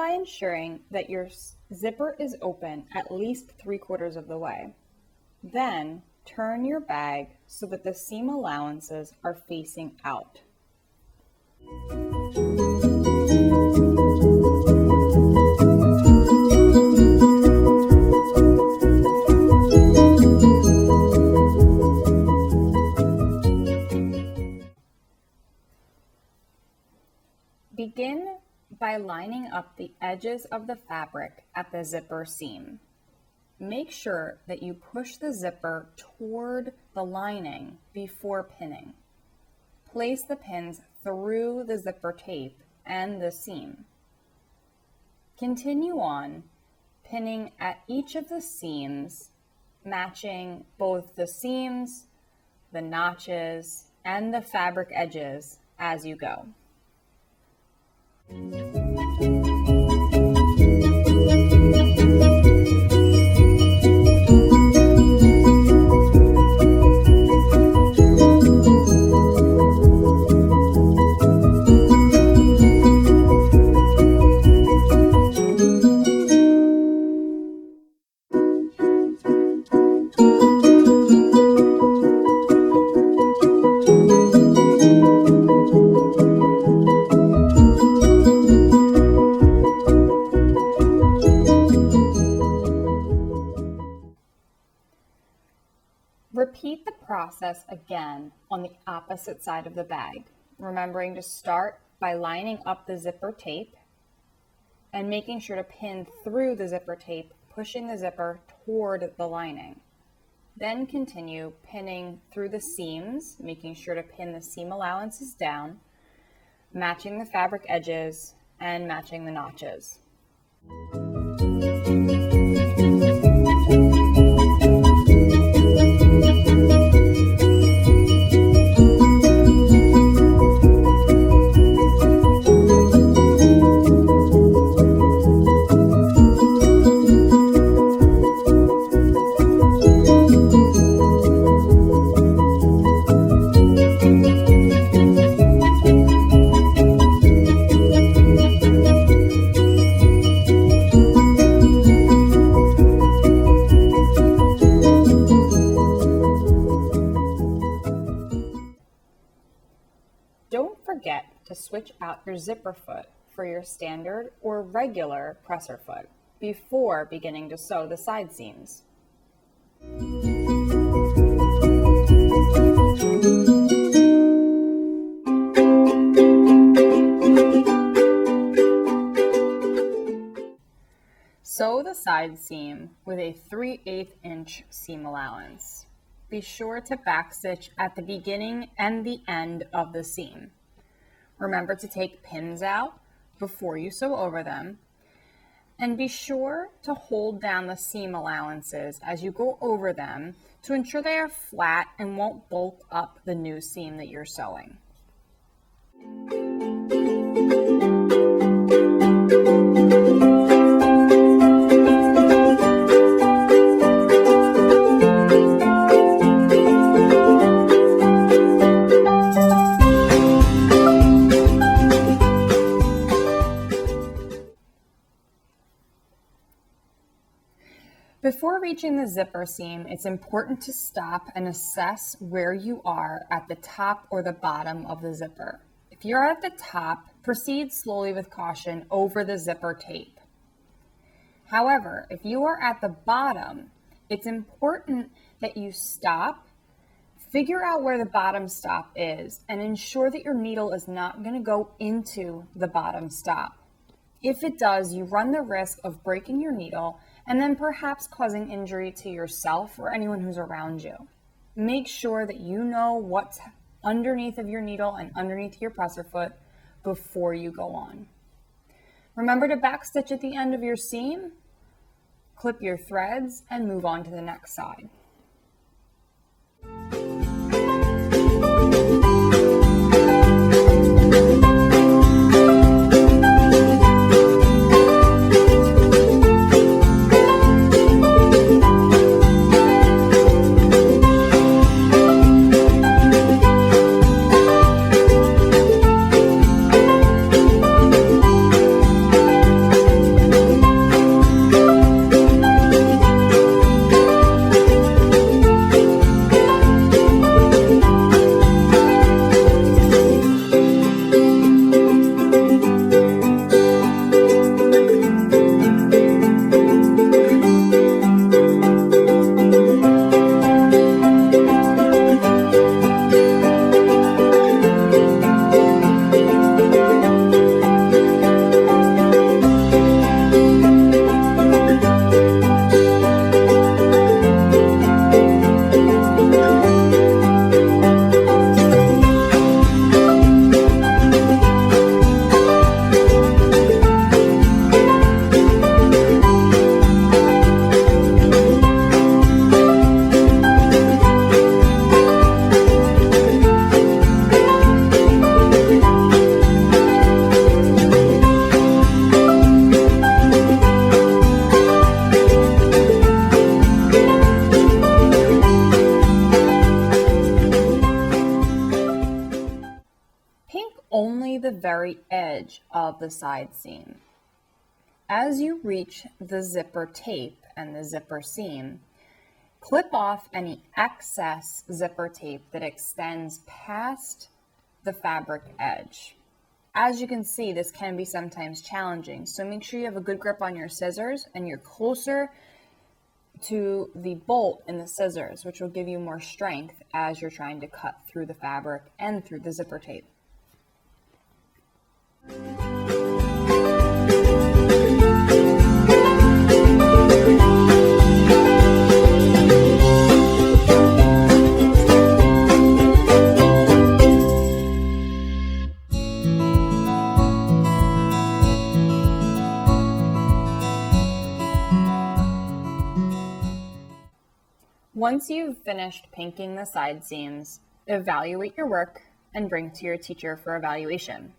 by ensuring that your zipper is open at least 3/4 of the way. Then turn your bag so that the seam allowances are facing out. Begin by lining up the edges of the fabric at the zipper seam. Make sure that you push the zipper toward the lining before pinning. Place the pins through the zipper tape and the seam. Continue on, pinning at each of the seams, matching both the seams, the notches, and the fabric edges as you go. Repeat the process again on the opposite side of the bag, remembering to start by lining up the zipper tape and making sure to pin through the zipper tape, pushing the zipper toward the lining. Then continue pinning through the seams, making sure to pin the seam allowances down, matching the fabric edges, and matching the notches. Don't forget to switch out your zipper foot for your standard or regular presser foot before beginning to sew the side seams. Sew the side seam with a 3/8 inch seam allowance. Be sure to backstitch at the beginning and the end of the seam. Remember to take pins out before you sew over them, and be sure to hold down the seam allowances as you go over them to ensure they are flat and won't bulk up the new seam that you're sewing. Before reaching the zipper seam, it's important to stop and assess where you are at the top or the bottom of the zipper. If you're at the top, proceed slowly with caution over the zipper tape. However, if you are at the bottom, it's important that you stop, figure out where the bottom stop is, and ensure that your needle is not going to go into the bottom stop. If it does, you run the risk of breaking your needle and then perhaps causing injury to yourself or anyone who's around you. Make sure that you know what's underneath of your needle and underneath your presser foot before you go on. Remember to backstitch at the end of your seam, clip your threads, and move on to the next side. very edge of the side seam. As you reach the zipper tape and the zipper seam, clip off any excess zipper tape that extends past the fabric edge. As you can see, this can be sometimes challenging, so make sure you have a good grip on your scissors and you're closer to the bolt in the scissors, which will give you more strength as you're trying to cut through the fabric and through the zipper tape. Once you've finished pinking the side seams, evaluate your work and bring to your teacher for evaluation.